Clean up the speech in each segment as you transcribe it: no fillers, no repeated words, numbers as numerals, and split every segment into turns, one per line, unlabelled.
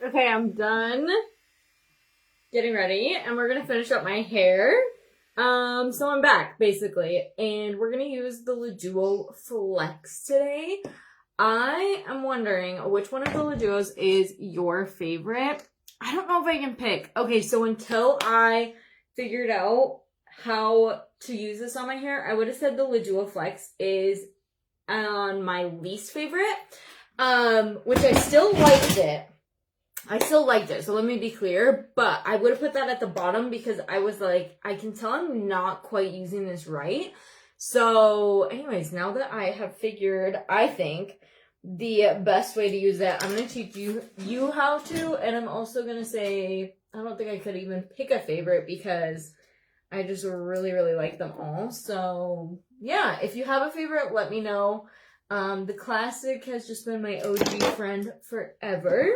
Okay, I'm done getting ready, and we're gonna finish up my hair. So I'm back, basically, and we're gonna use the Leuo Flex today. I am wondering which one of the Leuos is your favorite. I don't know if I can pick. Okay, so until I figured out how to use this on my hair, I would have said the Leuo Flex is on my least favorite, which I still liked it. So let me be clear, but I would have put that at the bottom because I was like, I can tell I'm not quite using this right. So anyways, now that I have figured, I think, the best way to use it, I'm going to teach you how to, and I'm also going to say, I don't think I could even pick a favorite because I just really, really like them all. So yeah, if you have a favorite, let me know. The classic has just been my OG friend forever.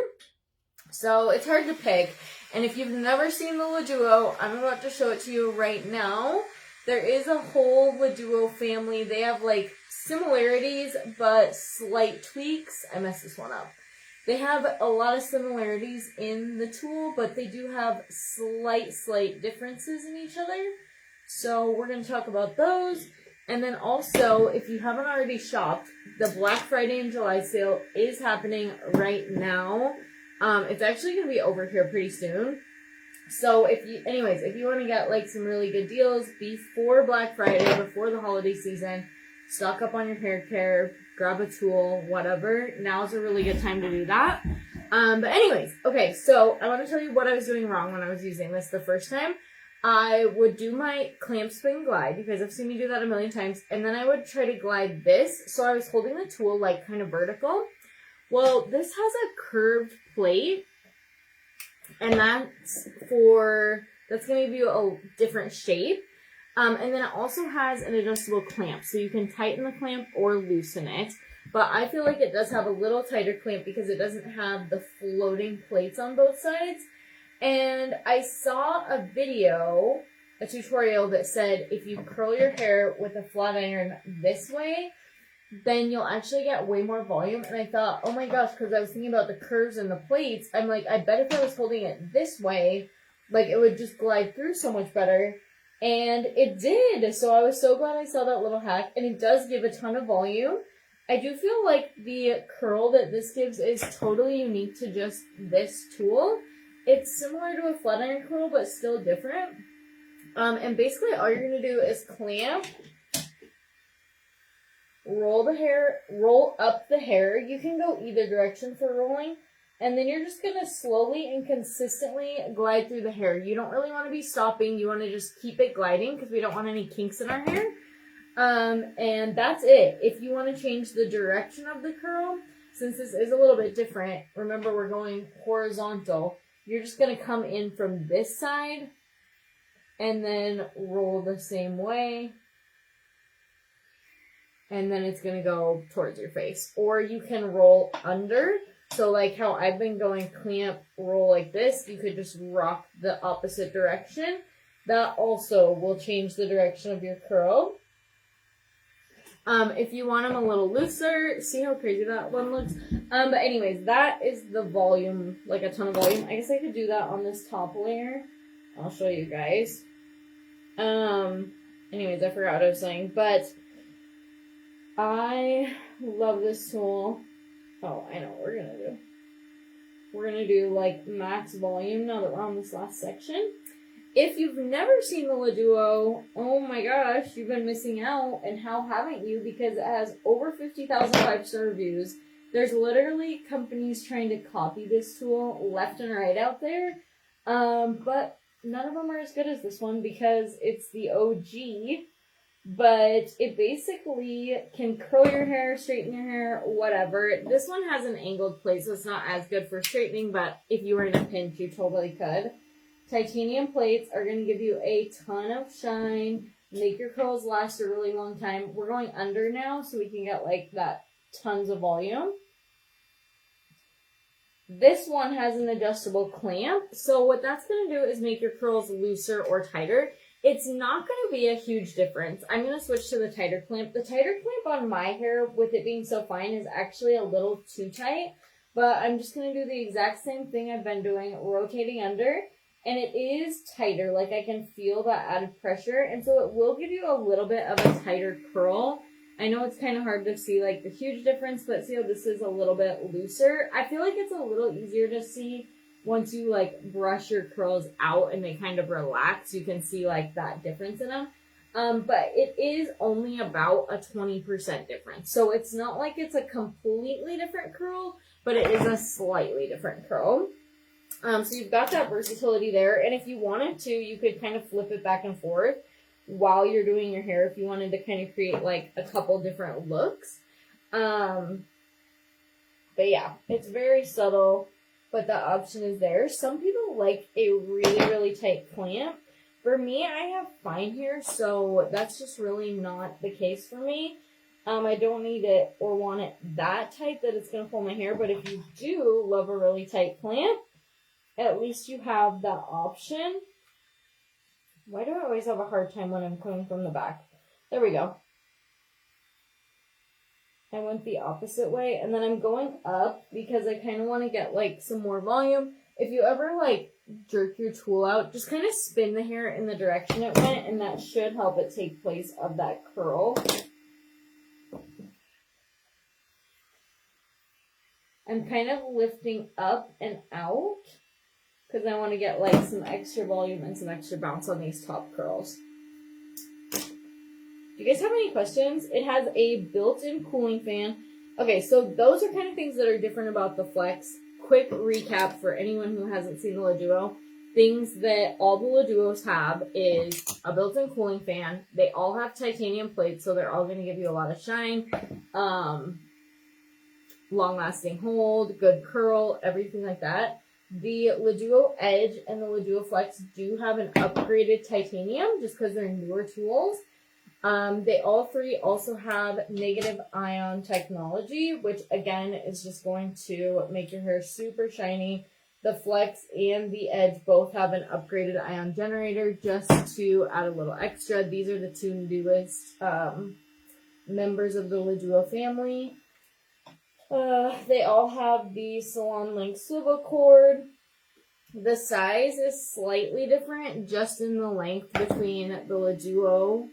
So it's hard to pick. And if you've never seen the Leuo, I'm about to show it to you right now. There is a whole Leuo family. They have like similarities, but slight tweaks. I messed this one up. They have a lot of similarities in the tool, but they do have slight differences in each other. So we're going to talk about those. And then also, if you haven't already shopped, the Black Friday and July sale is happening right now. It's actually going to be over here pretty soon. So if you want to get like some really good deals before Black Friday, before the holiday season, stock up on your hair care, grab a tool, whatever. Now's a really good time to do that. But anyways, okay, so I want to tell you what I was doing wrong when I was using this the first time. I would do my clamp spin glide. You guys have seen me do that a million times. And then I would try to glide this. So I was holding the tool like kind of vertical. Well, this has a curved plate, and that's going to give you a different shape. And then it also has an adjustable clamp, so you can tighten the clamp or loosen it. But I feel like it does have a little tighter clamp because it doesn't have the floating plates on both sides. And I saw a tutorial that said if you curl your hair with a flat iron this way, then you'll actually get way more volume. And I thought, oh my gosh, because I was thinking about the curves and the plates, I'm like, I bet if I was holding it this way, like it would just glide through so much better. And it did. So I was so glad I saw that little hack. And it does give a ton of volume. I do feel like the curl that this gives is totally unique to just this tool. It's similar to a flat iron curl, but still different. And basically all you're going to do is clamp, roll up the hair. You can go either direction for rolling. And then you're just going to slowly and consistently glide through the hair. You don't really want to be stopping. You want to just keep it gliding because we don't want any kinks in our hair. And that's it. If you want to change the direction of the curl, since this is a little bit different, remember we're going horizontal. You're just going to come in from this side and then roll the same way. And then it's going to go towards your face. Or you can roll under. So like how I've been going clamp, roll like this, you could just rock the opposite direction. That also will change the direction of your curl. If you want them a little looser, see how crazy that one looks? But anyways, that is the volume, like a ton of volume. I guess I could do that on this top layer. I'll show you guys. Anyways, I forgot what I was saying, but I love this tool. Oh, I know what we're gonna do. We're gonna do like max volume now that we're on this last section. If you've never seen the Leuo, oh my gosh, you've been missing out. And how haven't you? Because it has over 50,000 5-star reviews. There's literally companies trying to copy this tool left and right out there. But none of them are as good as this one because it's the OG. But it basically can curl your hair, straighten your hair, whatever. This one has an angled plate, so it's not as good for straightening, but if you were in a pinch, you totally could. Titanium plates are going to give you a ton of shine, make your curls last a really long time. We're going under now, so we can get like that tons of volume. This one has an adjustable clamp, so what that's going to do is make your curls looser or tighter. It's not going to be a huge difference. I'm going to switch to the tighter clamp. The tighter clamp on my hair, with it being so fine, is actually a little too tight. But I'm just going to do the exact same thing I've been doing, rotating under. And it is tighter, like I can feel that added pressure. And so it will give you a little bit of a tighter curl. I know it's kind of hard to see like the huge difference, but see how this is a little bit looser? I feel like it's a little easier to see once you like brush your curls out and they kind of relax. You can see like that difference in them. But it is only about a 20% difference. So it's not like it's a completely different curl, but it is a slightly different curl. So you've got that versatility there. And if you wanted to, you could kind of flip it back and forth while you're doing your hair if you wanted to kind of create like a couple different looks. But yeah, it's very subtle, but the option is there. Some people like a really, really tight clamp. For me, I have fine hair, so that's just really not the case for me. I don't need it or want it that tight that it's going to pull my hair, but if you do love a really tight clamp, at least you have that option. Why do I always have a hard time when I'm coming from the back? There we go. I went the opposite way, and then I'm going up because I kind of want to get like some more volume. If you ever like jerk your tool out, just kind of spin the hair in the direction it went, and that should help it take place of that curl. I'm kind of lifting up and out because I want to get like some extra volume and some extra bounce on these top curls. Do you guys have any questions? It has a built-in cooling fan. Okay, so those are kind of things that are different about the Flex. Quick recap for anyone who hasn't seen the Leuo. Things that all the Leuos have is a built-in cooling fan. They all have titanium plates, so they're all going to give you a lot of shine, long-lasting hold, good curl, everything like that. The Leuo Edge and the Leuo Flex do have an upgraded titanium just because they're newer tools. They all three also have negative ion technology, which again is just going to make your hair super shiny. The Flex and the Edge both have an upgraded ion generator just to add a little extra. These are the two newest members of the Leuo family. They all have the salon length swivel cord. The size is slightly different just in the length between the Leuo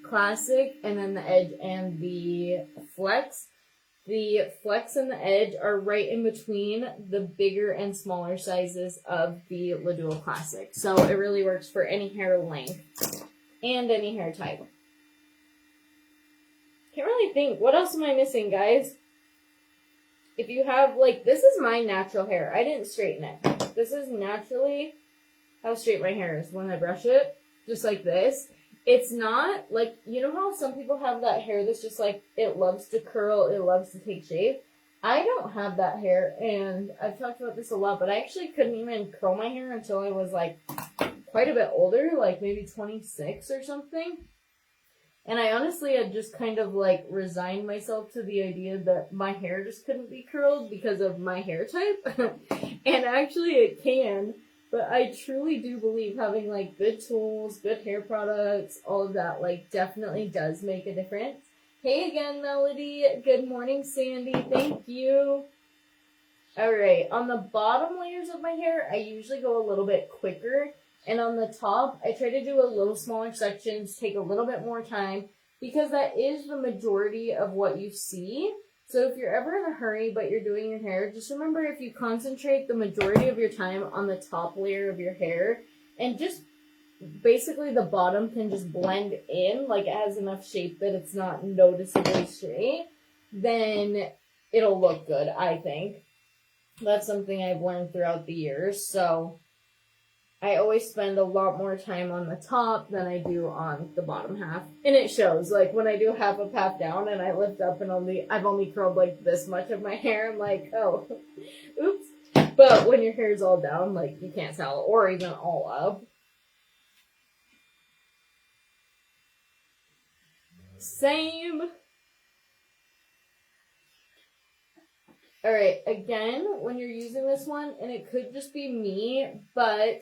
Classic and then the Edge and the Flex. The Flex and the Edge are right in between the bigger and smaller sizes of the Leuo Classic. So it really works for any hair length and any hair type. Can't really think. What else am I missing, guys? If you have, like, this is my natural hair. I didn't straighten it. This is naturally how straight my hair is when I brush it. Just like this. It's not, like, you know how some people have that hair that's just, like, it loves to curl, it loves to take shape? I don't have that hair, and I've talked about this a lot, but I actually couldn't even curl my hair until I was, like, quite a bit older, like maybe 26 or something. And I honestly had just kind of, like, resigned myself to the idea that my hair just couldn't be curled because of my hair type. And actually it can. But I truly do believe having, like, good tools, good hair products, all of that, like, definitely does make a difference. Hey again, Melody. Good morning, Sandy. Thank you. All right. On the bottom layers of my hair, I usually go a little bit quicker. And on the top, I try to do a little smaller sections, take a little bit more time, because that is the majority of what you see. So if you're ever in a hurry, but you're doing your hair, just remember if you concentrate the majority of your time on the top layer of your hair, and just basically the bottom can just blend in, like it has enough shape that it's not noticeably straight, then it'll look good, I think. That's something I've learned throughout the years, so I always spend a lot more time on the top than I do on the bottom half. And it shows, like, when I do half a path down and I lift up and I've only curled, like, this much of my hair, I'm like, oh, oops. But when your hair's all down, like, you can't tell, or even all up. Same. Alright, again, when you're using this one, and it could just be me, but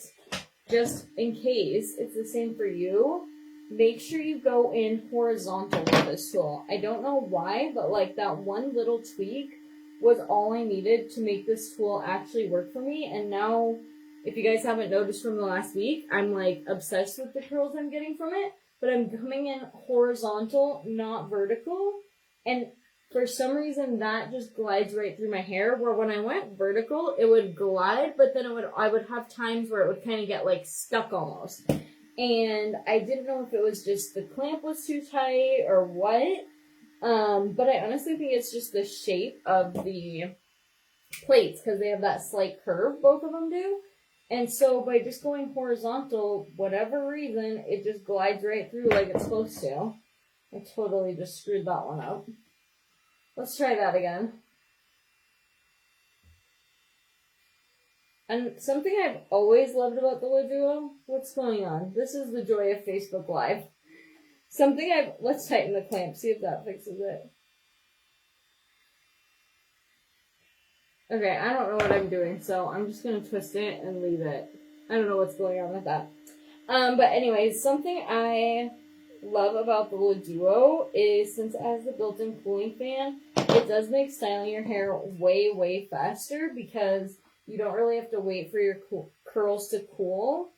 just in case it's the same for you, make sure you go in horizontal with this tool. I don't know why, but like that one little tweak was all I needed to make this tool actually work for me. And now, if you guys haven't noticed from the last week, I'm like obsessed with the curls I'm getting from it. But I'm coming in horizontal, not vertical. And for some reason, that just glides right through my hair, where when I went vertical, it would glide, but then I would have times where it would kind of get like stuck almost. And I didn't know if it was just the clamp was too tight or what. But I honestly think it's just the shape of the plates, because they have that slight curve, both of them do. And so by just going horizontal, whatever reason, it just glides right through like it's supposed to. I totally just screwed that one up. Let's try that again. And something I've always loved about the Leuo, what's going on? This is the joy of Facebook Live. Let's tighten the clamp, see if that fixes it. Okay, I don't know what I'm doing, so I'm just going to twist it and leave it. I don't know what's going on with that. But anyways, something I love about the Leuo is, since it has the built-in cooling fan, it does make styling your hair way, way faster, because you don't really have to wait for your curls to cool.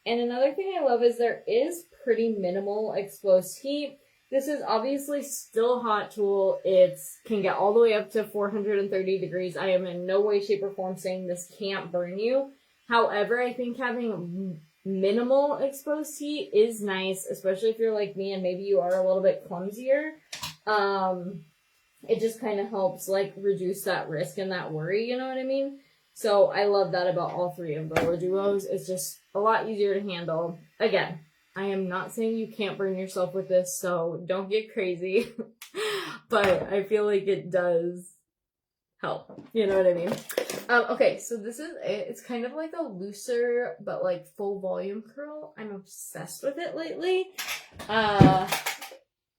And another thing I love is there is pretty minimal exposed heat. This is obviously still a hot tool. It can get all the way up to 430 degrees. I am in no way, shape, or form saying this can't burn you. However, I think having minimal exposed heat is nice, especially if you're like me and maybe you are a little bit clumsier. It just kind of helps like reduce that risk and that worry, you know what I mean? So I love that about all three of the Leuos. It's just a lot easier to handle. Again, I am not saying you can't burn yourself with this, so don't get crazy. But I feel like it does help. You know what I mean? Okay, so this is it. It's kind of like a looser, but like full volume curl. I'm obsessed with it lately.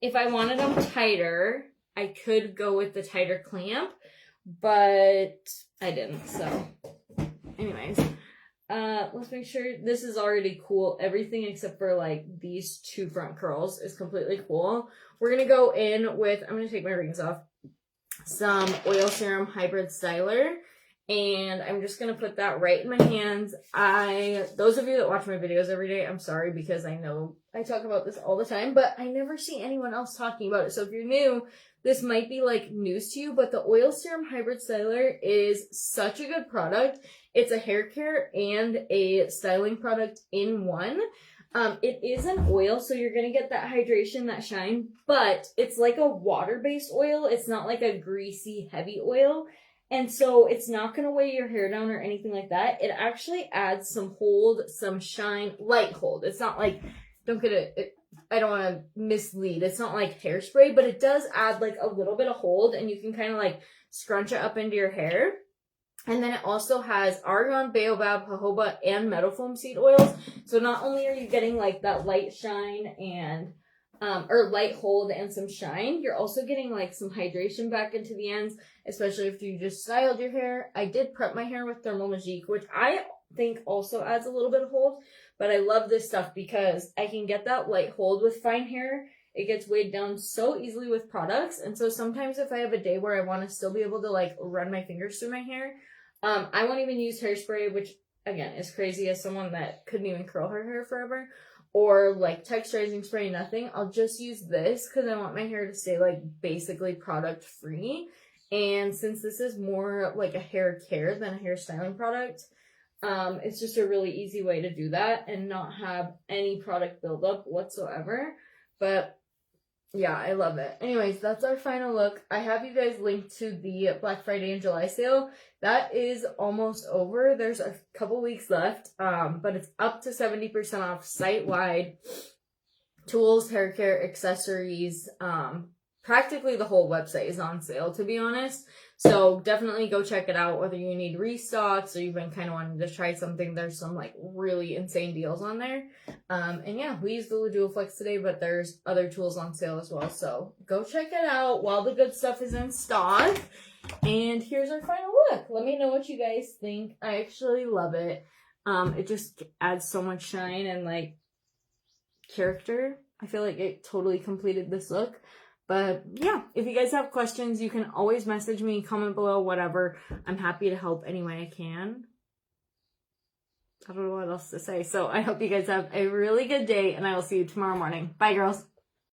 If I wanted them tighter, I could go with the tighter clamp, but I didn't, so anyways. Let's make sure this is already cool. Everything except for like these two front curls is completely cool. We're gonna go in with, I'm gonna take my rings off, some oil serum hybrid styler, and I'm just gonna put that right in my hands. Those of you that watch my videos every day, I'm sorry, because I know I talk about this all the time, but I never see anyone else talking about it. So if you're new, this might be like news to you, but the oil serum hybrid styler is such a good product. It's a hair care and a styling product in one. It is an oil, so you're going to get that hydration, that shine, but it's like a water-based oil. It's not like a greasy, heavy oil. And so it's not going to weigh your hair down or anything like that. It actually adds some hold, some shine, light hold. It's not like, I don't want to mislead. It's not like hairspray, but it does add like a little bit of hold, and you can kind of like scrunch it up into your hair. And then it also has argan, baobab, jojoba, and meadow foam seed oils. So not only are you getting like that light shine and, or light hold and some shine, you're also getting like some hydration back into the ends, especially if you just styled your hair. I did prep my hair with Thermal Magique, which I think also adds a little bit of hold, but I love this stuff because I can get that light hold with fine hair. It gets weighed down so easily with products. And so sometimes if I have a day where I want to still be able to like run my fingers through my hair, I won't even use hairspray, which again is crazy as someone that couldn't even curl her hair forever, or like texturizing spray, nothing. I'll just use this because I want my hair to stay like basically product free. And since this is more like a hair care than a hair styling product, it's just a really easy way to do that and not have any product buildup whatsoever. But yeah, I love it. Anyways, that's our final look. I have you guys linked to the Black Friday and July sale. That is almost over. There's a couple weeks left, but it's up to 70% off site-wide. Tools, hair care, accessories, practically the whole website is on sale, to be honest. So definitely go check it out, whether you need restocks or you've been kind of wanting to try something. There's some like really insane deals on there. And yeah, we used the Leuo Flex today, but there's other tools on sale as well. So go check it out while the good stuff is in stock. And here's our final look. Let me know what you guys think. I actually love it. It just adds so much shine and like character. I feel like it totally completed this look. But yeah, if you guys have questions, you can always message me, comment below, whatever. I'm happy to help any way I can. I don't know what else to say. So I hope you guys have a really good day, and I will see you tomorrow morning. Bye, girls.